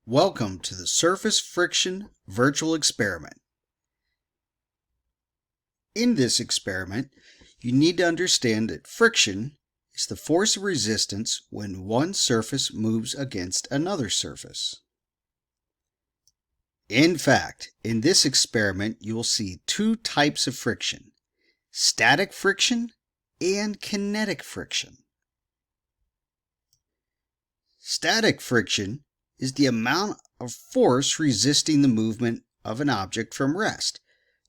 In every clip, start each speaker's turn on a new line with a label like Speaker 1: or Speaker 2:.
Speaker 1: Welcome to the surface friction virtual experiment. In this experiment, you need to understand that friction is the force of resistance when one surface moves against another surface. In fact, in this experiment, you will see two types of friction: static friction and kinetic friction. Static friction is the amount of force resisting the movement of an object from rest.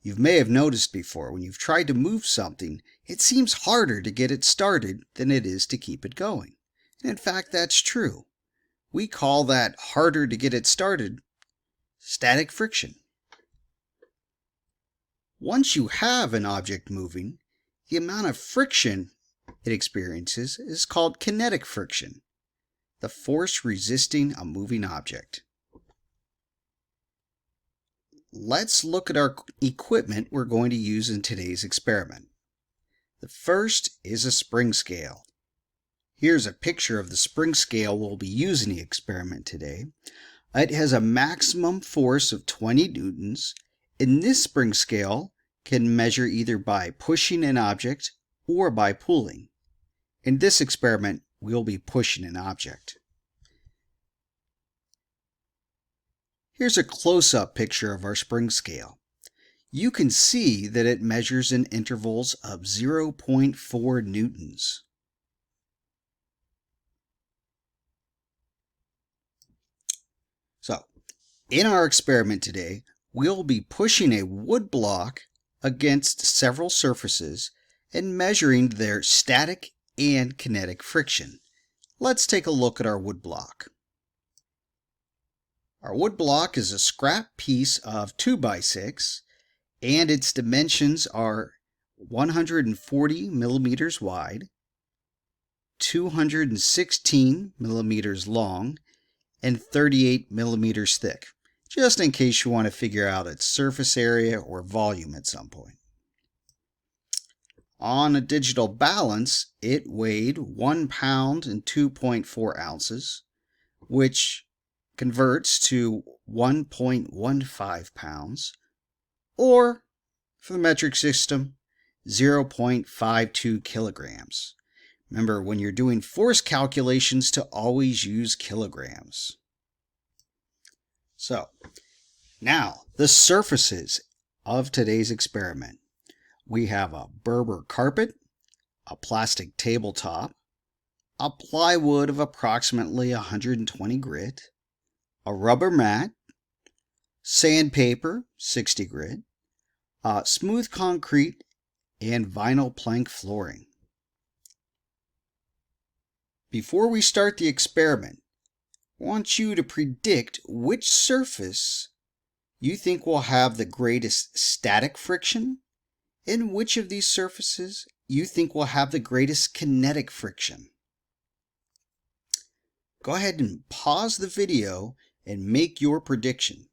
Speaker 1: You may have noticed before when you've tried to move something, it seems harder to get it started than it is to keep it going. And in fact, that's true. We call that harder to get it started static friction. Once you have an object moving, the amount of friction it experiences is called kinetic friction, the force resisting a moving object. Let's look at our equipment we're going to use in today's experiment. The first is a spring scale. Here's a picture of the spring scale we'll be using in the experiment today. It has a maximum force of 20 newtons, and this spring scale can measure either by pushing an object or by pulling. In this experiment, we'll be pushing an object. Here's a close-up picture of our spring scale. You can see that it measures in intervals of 0.4 newtons. So, in our experiment today, we'll be pushing a wood block against several surfaces and measuring their static and kinetic friction. Let's take a look at our wood block. Our wood block is a scrap piece of 2x6, and its dimensions are 140 millimeters wide, 216 millimeters long, and 38 millimeters thick, just in case you want to figure out its surface area or volume at some point. On a digital balance, it weighed 1 pound and 2.4 ounces, which converts to 1.15 pounds, or for the metric system, 0.52 kilograms. Remember, when you're doing force calculations, to always use kilograms. So, now the surfaces of today's experiment. We have a Berber carpet, a plastic tabletop, a plywood of approximately 120 grit, a rubber mat, sandpaper, 60 grit, smooth concrete, and vinyl plank flooring. Before we start the experiment, I want you to predict which surface you think will have the greatest static friction and which of these surfaces you think will have the greatest kinetic friction. Go ahead and pause the video and make your prediction.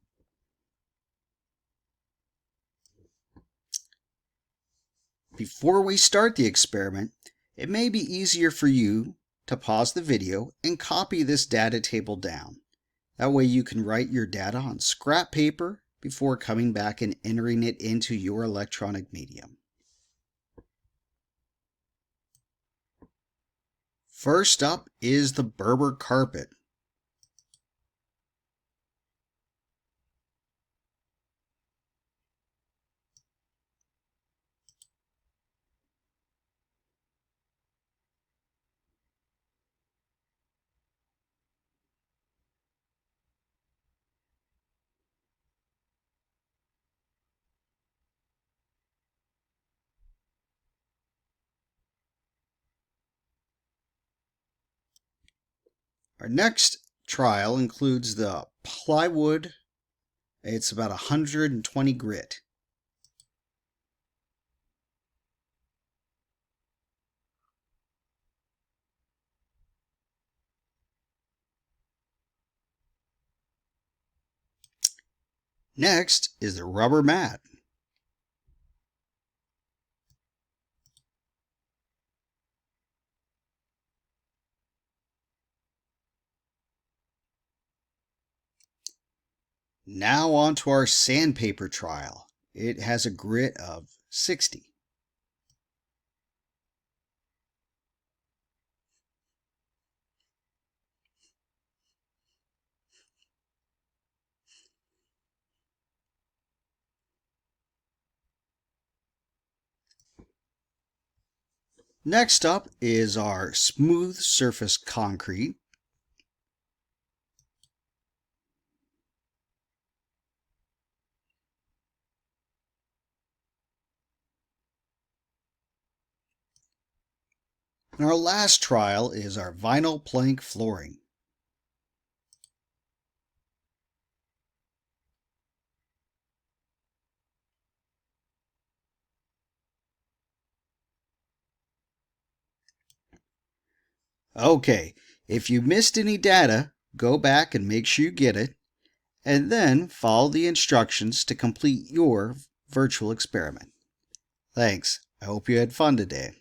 Speaker 1: Before we start the experiment, it may be easier for you to pause the video and copy this data table down. That way you can write your data on scrap paper before coming back and entering it into your electronic medium. First up is the Berber carpet. Our next trial includes the plywood. It's about 120 grit. Next is the rubber mat. Now on to our sandpaper trial. It has a grit of 60. Next up is our smooth surface concrete. And our last trial is our vinyl plank flooring. Okay, if you missed any data, go back and make sure you get it, and then follow the instructions to complete your virtual experiment. Thanks. I hope you had fun today.